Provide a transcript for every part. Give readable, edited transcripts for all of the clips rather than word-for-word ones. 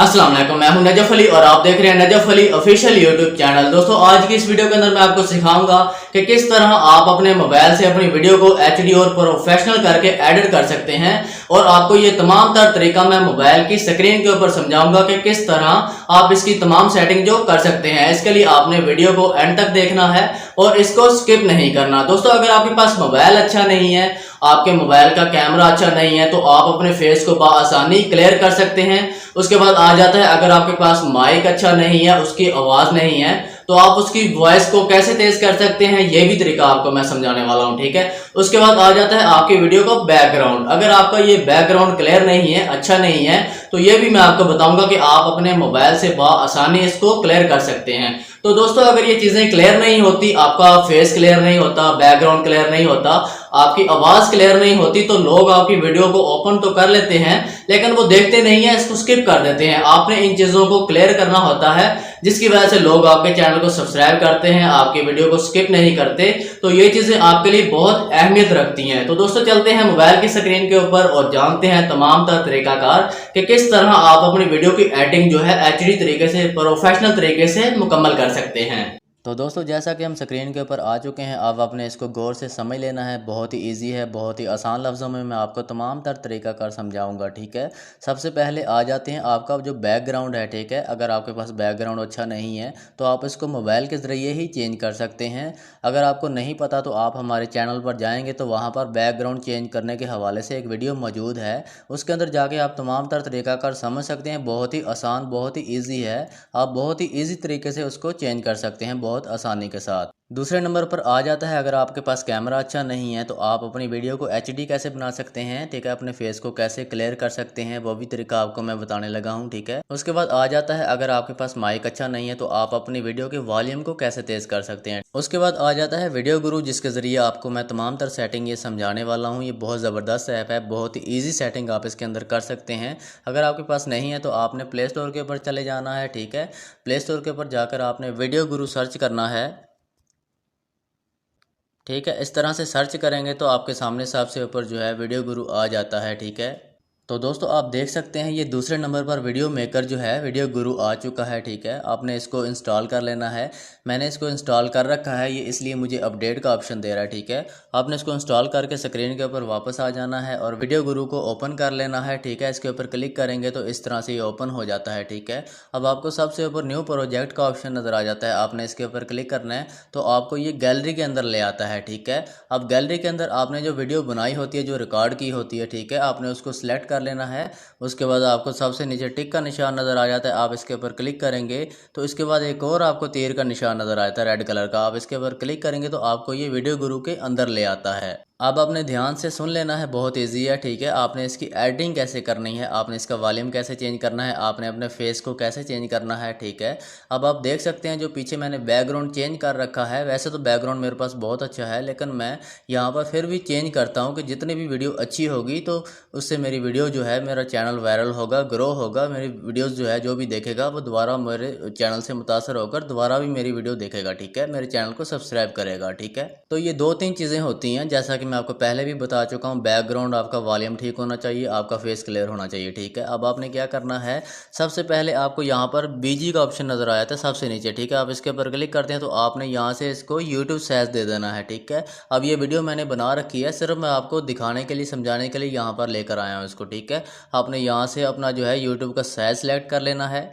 अस्सलाम वालेकुम, मैं हूं नजफ अली और आप देख रहे हैं Najaf Ali official YouTube channel. दोस्तों, आज की इस वीडियो के अंदर मैं आपको सिखाऊंगा कि किस तरह आप अपने मोबाइल से अपनी वीडियो को एचडी और प्रोफेशनल करके एडिट कर सकते हैं। और आपको ये तमाम तर तरीका मैं मोबाइल की स्क्रीन के ऊपर समझाऊंगा कि किस तरह आप इसकी तमाम सेटिंग जो कर सकते हैं। इसके लिए आपने वीडियो को एंड तक देखना है और इसको स्किप नहीं करना। दोस्तों, अगर आपके पास मोबाइल अच्छा नहीं है, आपके मोबाइल का कैमरा अच्छा नहीं है, तो आप अपने फेस को बआसानी क्लियर कर सकते हैं। उसके बाद आ जाता है, अगर आपके पास माइक अच्छा नहीं है, उसकी आवाज नहीं है, तो आप उसकी वॉइस को कैसे तेज कर सकते हैं, ये भी तरीका आपको मैं समझाने वाला हूं। ठीक है। उसके बाद आ जाता है आपकी वीडियो का बैकग्राउंड। अगर आपका ये बैकग्राउंड क्लियर नहीं है, अच्छा नहीं है, तो ये भी मैं आपको बताऊंगा कि आप अपने मोबाइल से बआसानी इसको क्लियर कर सकते हैं। तो दोस्तों, अगर ये चीजें क्लियर नहीं होती, आपका फेस क्लियर नहीं होता, बैकग्राउंड क्लियर नहीं होता, आपकी आवाज क्लियर नहीं होती, तो लोग आपकी वीडियो को ओपन तो कर लेते हैं लेकिन वो देखते नहीं है, इसको स्किप कर देते हैं। आपने इन चीजों को क्लियर करना होता है, जिसकी वजह से लोग आपके चैनल को सब्सक्राइब करते हैं, आपकी वीडियो को स्किप नहीं करते। तो ये चीजें आपके लिए बहुत अहमियत रखती हैं। तो दोस्तों, चलते हैं मोबाइल की स्क्रीन के ऊपर और जानते हैं तमाम तरीकाकार कि किस तरह आप अपनी वीडियो की एडिटिंग जो है एचडी तरीके से, प्रोफेशनल तरीके से मुकम्मल कर सकते हैं। तो दोस्तों, जैसा कि हम स्क्रीन के ऊपर आ चुके हैं, अब आपने इसको गौर से समझ लेना है। बहुत ही इजी है, बहुत ही आसान लफ्ज़ों में मैं आपको तमाम तर तरीका कर समझाऊंगा। ठीक है। सबसे पहले आ जाते हैं आपका जो बैकग्राउंड है। ठीक है। अगर आपके पास बैकग्राउंड अच्छा नहीं है तो आप इसको मोबाइल के ज़रिए ही चेंज कर सकते हैं। अगर आपको नहीं पता तो आप हमारे चैनल पर जाएँगे तो वहाँ पर बैकग्राउंड चेंज करने के हवाले से एक वीडियो मौजूद है। उसके अंदर जाके आप तमाम तर तरीका कर समझ सकते हैं। बहुत ही आसान, बहुत ही ईजी है। आप बहुत ही ईजी तरीके से उसको चेंज कर सकते हैं बहुत आसानी के साथ। दूसरे नंबर पर आ जाता है, अगर आपके पास कैमरा अच्छा नहीं है तो आप अपनी वीडियो को एचडी कैसे बना सकते हैं। ठीक है। अपने फेस को कैसे क्लियर कर सकते हैं, वो भी तरीका आपको मैं बताने लगा हूँ। ठीक है। उसके बाद आ जाता है, अगर आपके पास माइक अच्छा नहीं है तो आप अपनी वीडियो के वॉल्यूम को कैसे तेज कर सकते हैं। उसके बाद आ जाता है वीडियो गुरु, जिसके ज़रिए आपको मैं तमाम तर सेटिंग ये समझाने वाला हूँ। ये बहुत ज़बरदस्त ऐप है, बहुत ही ईजी सेटिंग आप इसके अंदर कर सकते हैं। अगर आपके पास नहीं है तो आपने प्ले स्टोर के ऊपर चले जाना है। ठीक है। प्ले स्टोर के ऊपर जाकर आपने वीडियो गुरु सर्च करना है। ठीक है। इस तरह से सर्च करेंगे तो आपके सामने सबसे ऊपर जो है वीडियो गुरु आ जाता है। ठीक है। तो दोस्तों, आप देख सकते हैं ये दूसरे नंबर पर वीडियो मेकर जो है वीडियो गुरु आ चुका है। ठीक है। आपने इसको इंस्टॉल कर लेना है। मैंने इसको इंस्टॉल कर रखा है, ये इसलिए मुझे अपडेट का ऑप्शन दे रहा है। ठीक है। आपने इसको इंस्टॉल करके स्क्रीन के ऊपर वापस आ जाना है और वीडियो गुरु को ओपन कर लेना है। ठीक है। इसके ऊपर क्लिक करेंगे तो इस तरह से ये ओपन हो जाता है। ठीक है। अब आपको सबसे ऊपर न्यू प्रोजेक्ट का ऑप्शन नज़र आ जाता है, आपने इसके ऊपर क्लिक करना है तो आपको ये गैलरी के अंदर ले आता है। ठीक है। अब गैलरी के अंदर आपने जो वीडियो बनाई होती है, जो रिकॉर्ड की होती है, ठीक है, आपने उसको सिलेक्ट कर लेना है। उसके बाद आपको सबसे नीचे टिक का निशान नज़र आ जाता है, आप इसके ऊपर क्लिक करेंगे तो इसके बाद एक और आपको तीर का निशान नज़र आता है रेड कलर का। आप इसके ऊपर क्लिक करेंगे तो आपको ये वीडियो गुरु के अंदर ले आता है। अब आपने ध्यान से सुन लेना है, बहुत ईजी है। ठीक है। आपने इसकी एडिटिंग कैसे करनी है, आपने इसका वॉल्यूम कैसे चेंज करना है, आपने अपने फेस को कैसे चेंज करना है। ठीक है। अब आप देख सकते हैं जो पीछे मैंने बैकग्राउंड चेंज कर रखा है, वैसे तो बैकग्राउंड मेरे पास बहुत अच्छा है, लेकिन मैं यहाँ पर फिर भी चेंज करता हूँ कि जितनी भी वीडियो अच्छी होगी तो उससे मेरी वीडियो जो है, मेरा चैनल वायरल होगा, ग्रो होगा। मेरी वीडियोस जो है, जो भी देखेगा वो दोबारा मेरे चैनल से मुतासर होकर दोबारा भी मेरी वीडियो देखेगा। ठीक है। मेरे चैनल को सब्सक्राइब करेगा। ठीक है। तो ये दो तीन चीज़ें होती हैं, जैसा कि मैं आपको पहले भी बता चुका हूँ। बैकग्राउंड आपका वॉल्यूम ठीक होना चाहिए, आपका फेस क्लियर होना चाहिए। ठीक है। अब आपने क्या करना है, सबसे पहले आपको यहाँ पर बीजी का ऑप्शन नज़र आया था सबसे नीचे। ठीक है। आप इसके ऊपर क्लिक करते हैं तो आपने यहाँ से इसको यूट्यूब साइज दे देना है। ठीक है। अब ये वीडियो मैंने बना रखी है, सिर्फ मैं आपको दिखाने के लिए, समझाने के लिए यहाँ पर लेकर आया हूँ इसको। ठीक है। आपने यहाँ से अपना जो है यूट्यूब का साइज सेलेक्ट कर लेना है।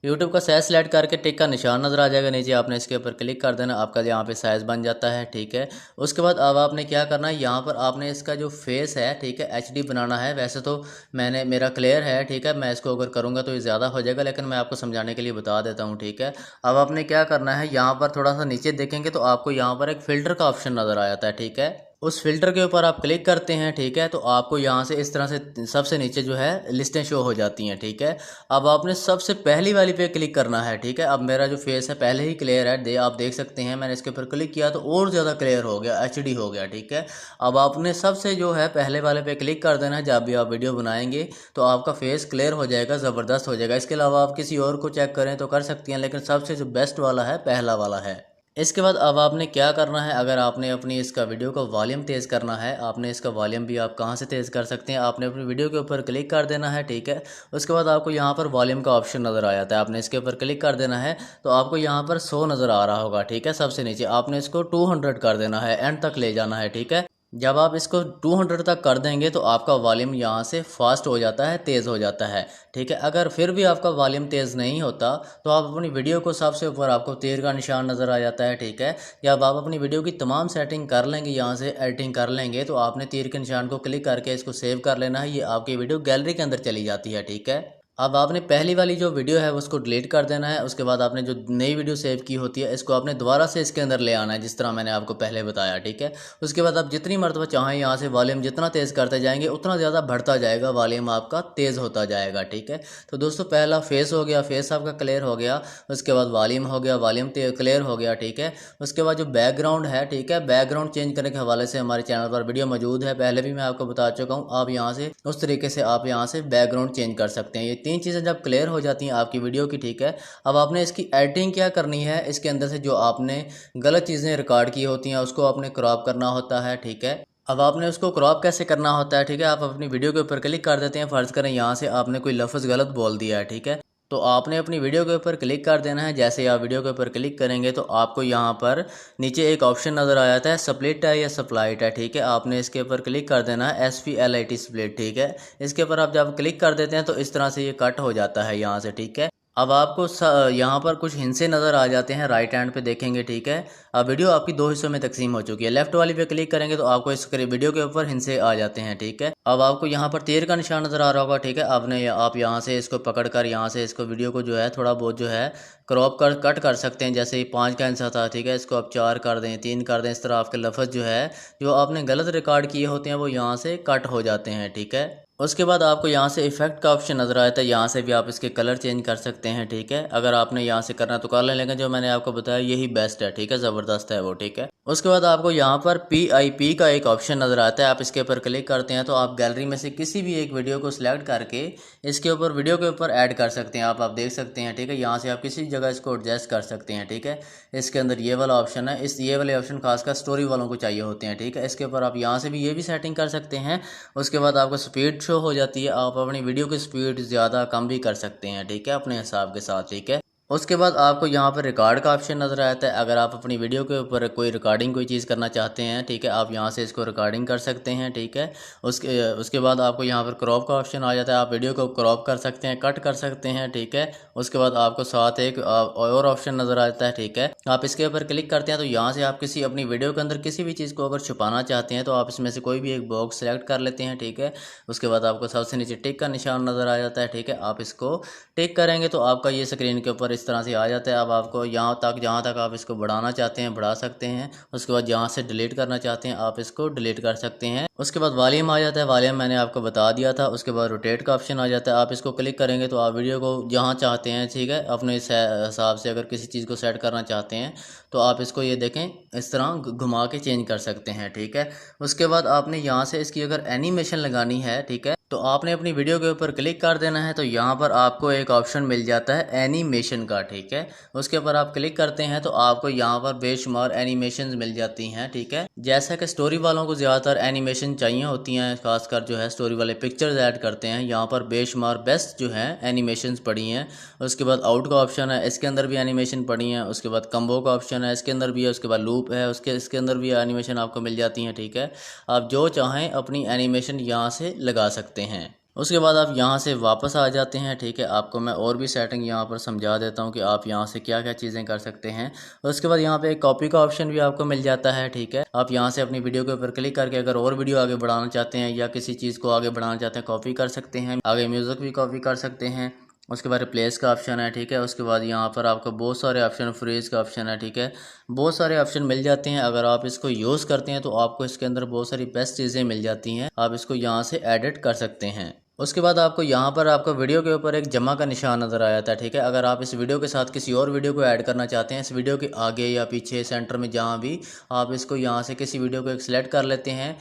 यूट्यूब का साइज सेलेक्ट करके टिक का निशान नज़र आ जाएगा नीचे, आपने इसके ऊपर क्लिक कर देना, आपका यहाँ पे साइज़ बन जाता है। ठीक है। उसके बाद अब आपने क्या करना है, यहाँ पर आपने इसका जो फेस है, ठीक है, एचडी बनाना है। वैसे तो मेरा क्लियर है। ठीक है। मैं इसको अगर करूँगा तो ये ज़्यादा हो जाएगा, लेकिन मैं आपको समझाने के लिए बता देता हूँ। ठीक है। अब आपने क्या करना है, यहाँ पर थोड़ा सा नीचे देखेंगे तो आपको यहाँ पर एक फ़िल्टर का ऑप्शन नज़र आ जाता है। ठीक है। उस फिल्टर के ऊपर आप क्लिक करते हैं। ठीक है। तो आपको यहाँ से इस तरह से सबसे नीचे जो है लिस्टें शो हो जाती हैं। ठीक है। अब आपने सबसे पहली वाली पे क्लिक करना है। ठीक है। अब मेरा जो फेस है पहले ही क्लियर है, आप देख सकते हैं, मैंने इसके ऊपर क्लिक किया तो और ज़्यादा क्लियर हो गया, एचडी हो गया। ठीक है। अब आपने सबसे जो है पहले वाले पे क्लिक कर देना है। जब भी आप वीडियो बनाएंगे तो आपका फेस क्लियर हो जाएगा, ज़बरदस्त हो जाएगा। इसके अलावा आप किसी और को चेक करें तो कर सकती हैं, लेकिन सबसे जो बेस्ट वाला है पहला वाला है। इसके बाद अब आपने क्या करना है, अगर आपने अपनी इसका वीडियो का वॉल्यूम तेज़ करना है, आपने इसका वॉल्यूम भी आप कहाँ से तेज़ कर सकते हैं, आपने अपनी वीडियो के ऊपर क्लिक कर देना है, ठीक है। उसके बाद आपको यहाँ पर वॉल्यूम का ऑप्शन नज़र आ जाता है, आपने इसके ऊपर क्लिक कर देना है तो आपको यहाँ पर 100 नज़र आ रहा होगा, ठीक है। सबसे नीचे आपने इसको 200 कर देना है, एंड तक ले जाना है, ठीक है। जब आप इसको 200 तक कर देंगे तो आपका वॉल्यूम यहाँ से फास्ट हो जाता है, तेज़ हो जाता है, ठीक है। अगर फिर भी आपका वॉल्यूम तेज़ नहीं होता तो आप अपनी वीडियो को सबसे ऊपर आपको तीर का निशान नज़र आ जाता है, ठीक है। जब आप अपनी वीडियो की तमाम सेटिंग कर लेंगे, यहाँ से एडिटिंग कर लेंगे, तो आपने तीर के निशान को क्लिक करके इसको सेव कर लेना है। ये आपकी वीडियो गैलरी के अंदर चली जाती है, ठीक है। अब आपने पहली वाली जो वीडियो है उसको डिलीट कर देना है। उसके बाद आपने जो नई वीडियो सेव की होती है इसको आपने दोबारा से इसके अंदर ले आना है, जिस तरह मैंने आपको पहले बताया, ठीक है। उसके बाद आप जितनी मरतबा चाहें यहाँ से वॉल्यूम जितना तेज़ करते जाएंगे उतना ज़्यादा बढ़ता जाएगा, वॉल्यूम आपका तेज़ होता जाएगा, ठीक है। तो दोस्तों पहला फेस हो गया, फेस आपका क्लियर हो गया। उसके बाद वॉल्यूम हो गया, वॉल्यूम क्लियर हो गया, ठीक है। उसके बाद जो बैकग्राउंड है, ठीक है, बैकग्राउंड चेंज करने के हवाले से हमारे चैनल पर वीडियो मौजूद है, पहले भी मैं आपको बता चुका हूँ। आप यहाँ से उस तरीके से आप यहाँ से बैकग्राउंड चेंज कर सकते हैं। ये तीन चीज़ें जब क्लियर हो जाती हैं आपकी वीडियो की, ठीक है। अब आपने इसकी एडिटिंग क्या करनी है, इसके अंदर से जो आपने गलत चीज़ें रिकॉर्ड की होती हैं उसको आपने क्रॉप करना होता है, ठीक है। अब आपने उसको क्रॉप कैसे करना होता है, ठीक है। आप अपनी वीडियो के ऊपर क्लिक कर देते हैं, फ़र्ज़ करें यहाँ से आपने कोई लफ्ज़ गलत बोल दिया है, ठीक है। तो आपने अपनी वीडियो के ऊपर क्लिक कर देना है। जैसे ही आप वीडियो के ऊपर क्लिक करेंगे तो आपको यहाँ पर नीचे एक ऑप्शन नज़र आ जाता है, स्प्लिट है या स्प्लाइट है, ठीक है। आपने इसके ऊपर क्लिक कर देना है, SPLIT स्प्लिट, ठीक है। इसके ऊपर आप जब क्लिक कर देते हैं तो इस तरह से ये कट हो जाता है यहाँ से, ठीक है। अब आपको यहाँ पर कुछ हिस्से नज़र आ जाते हैं, राइट हैंड पे देखेंगे, ठीक है। अब वीडियो आपकी दो हिस्सों में तकसीम हो चुकी है। लेफ्ट वाली पे क्लिक करेंगे तो आपको इस वीडियो के ऊपर हिस्से आ जाते हैं, ठीक है। अब आपको यहाँ पर तीर का निशान नज़र आ रहा होगा, ठीक है। आप यहाँ से इसको पकड़ कर यहाँ से इसको वीडियो को जो है थोड़ा बहुत जो है क्रॉप कर कट कर सकते हैं। जैसे 5 का आंसर था, ठीक है, इसको आप 4 कर दें, 3 कर दें। इस तरह आपके लफ्ज़ जो है जो आपने गलत रिकॉर्ड किए होते हैं वो यहाँ से कट हो जाते हैं, ठीक है। उसके बाद आपको यहाँ से इफेक्ट का ऑप्शन नज़र आता है, यहाँ से भी आप इसके कलर चेंज कर सकते हैं, ठीक है। अगर आपने यहाँ से करना तो कर लें, लेकिन जो मैंने आपको बताया यही बेस्ट है, ठीक है, ज़बरदस्त है वो, ठीक है। उसके बाद आपको यहाँ पर PIP का एक ऑप्शन नज़र आता है, आप इसके ऊपर क्लिक करते हैं तो आप गैलरी में से किसी भी एक वीडियो को सिलेक्ट करके इसके ऊपर वीडियो के ऊपर ऐड कर सकते हैं। आप देख सकते हैं, ठीक है। यहाँ से आप किसी जगह इसको एडजस्ट कर सकते हैं, ठीक है। इसके अंदर ये वाला ऑप्शन है, ये वाले ऑप्शन खासकर स्टोरी वालों को चाहिए होते हैं, ठीक है। इसके ऊपर आप यहाँ से भी ये भी सेटिंग कर सकते हैं। उसके बाद आपको स्पीड शो हो जाती है, आप अपनी वीडियो की स्पीड ज़्यादा कम भी कर सकते हैं, ठीक है, अपने हिसाब के साथ, ठीक है। उसके बाद आपको यहाँ पर रिकॉर्ड का ऑप्शन नज़र आता है। अगर आप अपनी वीडियो के ऊपर कोई चीज़ करना चाहते हैं, ठीक है, आप यहाँ से इसको रिकॉर्डिंग कर सकते हैं, ठीक है। उसके बाद आपको यहाँ पर क्रॉप का ऑप्शन आ जाता है, आप वीडियो को क्रॉप कर सकते हैं, कट कर सकते हैं, ठीक है। उसके बाद आपको साथ एक और ऑप्शन नज़र आता है, ठीक है। आप इसके ऊपर क्लिक करते हैं तो यहाँ से आप किसी अपनी वीडियो के अंदर किसी भी चीज़ को अगर छुपाना चाहते हैं तो आप इसमें से कोई भी एक बॉक्स सेलेक्ट कर लेते हैं, ठीक है। उसके बाद आपको सबसे नीचे टिक का निशान नज़र आ जाता है, ठीक है। आप इसको टिक करेंगे तो आपका ये स्क्रीन के ऊपर इस तरह से आ जाता है। अब आपको जहाँ तक आप इसको बढ़ाना चाहते हैं बढ़ा सकते हैं। उसके बाद जहाँ से डिलीट करना चाहते हैं आप इसको डिलीट कर सकते हैं। उसके बाद वॉल्यूम आ जाता है, वॉल्यूम मैंने आपको बता दिया था। उसके बाद रोटेट का ऑप्शन आ जाता है, आप इसको क्लिक करेंगे तो आप वीडियो को जहाँ चाहते हैं, ठीक है, अपने हिसाब से अगर किसी चीज़ को सेट करना चाहते हैं तो आप इसको ये देखें इस तरह घुमा के चेंज कर सकते हैं, ठीक है। उसके बाद आपने यहाँ से इसकी अगर एनिमेशन लगानी है, ठीक है, तो आपने अपनी वीडियो के ऊपर क्लिक कर देना है तो यहाँ पर आपको एक ऑप्शन मिल जाता है एनिमेशन का, ठीक है। उसके ऊपर आप क्लिक करते हैं तो आपको यहाँ पर बेशुमार एनिमेशंस मिल जाती हैं, ठीक है। जैसा कि स्टोरी वालों को ज़्यादातर एनिमेशन चाहिए होती हैं, खासकर जो है स्टोरी वाले पिक्चर्स ऐड करते हैं, यहाँ पर बेशुमार बेस्ट जो है एनिमेशंस पड़ी हैं। उसके बाद आउट का ऑप्शन है, इसके अंदर भी एनिमेशन पड़ी हैं। उसके बाद कम्बो का ऑप्शन है, इसके अंदर भी है। उसके बाद लूप है, इसके अंदर भी एनिमेशन आपको मिल जाती हैं, ठीक है। आप जो चाहें अपनी एनिमेशन यहाँ से लगा सकते हैं। उसके बाद आप यहाँ से वापस आ जाते हैं, ठीक है। आपको मैं और भी सेटिंग यहाँ पर समझा देता हूँ कि आप यहाँ से क्या क्या चीज़ें कर सकते हैं। उसके बाद यहाँ पे एक कॉपी का ऑप्शन भी आपको मिल जाता है, ठीक है। आप यहाँ से अपनी वीडियो के ऊपर क्लिक करके अगर और वीडियो आगे बढ़ाना चाहते हैं या किसी चीज़ को आगे बढ़ाना चाहते हैं कॉपी कर सकते हैं। आगे म्यूज़िक भी कॉपी कर सकते हैं। उसके बाद रिप्लेस का ऑप्शन है, ठीक है। उसके बाद यहाँ पर आपको बहुत सारे ऑप्शन, फ्रीज का ऑप्शन है, ठीक है। बहुत सारे ऑप्शन मिल जाते हैं। अगर आप इसको यूज़ करते हैं तो आपको इसके अंदर बहुत सारी बेस्ट चीज़ें मिल जाती हैं, आप इसको यहाँ से एडिट कर सकते हैं। उसके बाद आपको यहाँ पर आपको वीडियो के ऊपर एक जमा का निशान नज़र आ जाता है, ठीक है। अगर आप इस वीडियो के साथ किसी और वीडियो को ऐड करना चाहते हैं, इस वीडियो के आगे या पीछे सेंटर में जहाँ भी, आप इसको यहाँ से किसी वीडियो को एक सिलेक्ट कर लेते हैं।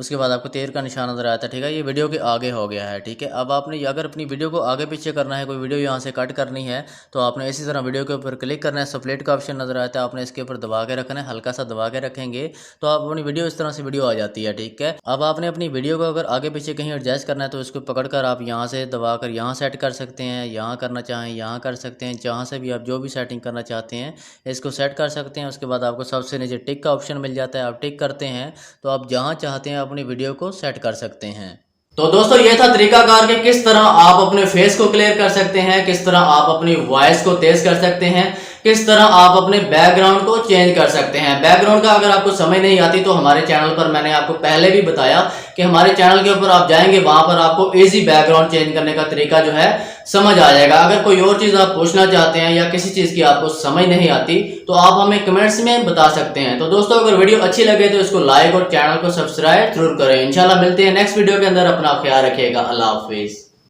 उसके बाद आपको तीर का निशान नजर आता है, ठीक है। ये वीडियो के आगे हो गया है, ठीक है। अब आपने अगर अपनी वीडियो को आगे पीछे करना है, कोई वीडियो यहाँ से कट करनी है, तो आपने इसी तरह वीडियो के ऊपर क्लिक करना है। स्प्लिट का ऑप्शन नजर आता है, आपने इसके ऊपर दबा के रखना है, हल्का सा दबा के रखेंगे तो आप अपनी वीडियो इस तरह से वीडियो आ जाती है, ठीक है। अब आपने अपनी वीडियो को अगर आगे पीछे कहीं एडजस्ट करना है तो इसको पकड़कर आप यहाँ से दबा कर यहाँ सेट कर सकते हैं, यहाँ करना चाहें यहाँ कर सकते हैं, जहाँ से भी आप जो भी सेटिंग करना चाहते हैं इसको सेट कर सकते हैं। उसके बाद आपको सबसे नीचे टिक का ऑप्शन मिल जाता है, आप टिक करते हैं तो आप जहाँ चाहते हैं अपनी वीडियो को सेट कर सकते हैं। तो दोस्तों ये था तरीकाकार कि किस तरह आप अपने फेस को क्लियर कर सकते हैं, किस तरह आप अपनी वॉइस को तेज कर सकते हैं, किस तरह आप अपने बैकग्राउंड को चेंज कर सकते हैं। बैकग्राउंड का अगर आपको समझ नहीं आती तो हमारे चैनल पर मैंने आपको पहले भी बताया कि हमारे चैनल के ऊपर आप जाएंगे, वहां पर आपको इजी बैकग्राउंड चेंज करने का तरीका जो है समझ आ जाएगा। अगर कोई और चीज आप पूछना चाहते हैं या किसी चीज की आपको समझ नहीं आती तो आप हमें कमेंट्स में बता सकते हैं। तो दोस्तों अगर वीडियो अच्छी लगे तो इसको लाइक और चैनल को सब्सक्राइब जरूर करें। इंशाल्लाह मिलते हैं नेक्स्ट वीडियो के अंदर। अपना ख्याल रखिएगा। अल्लाह हाफिज।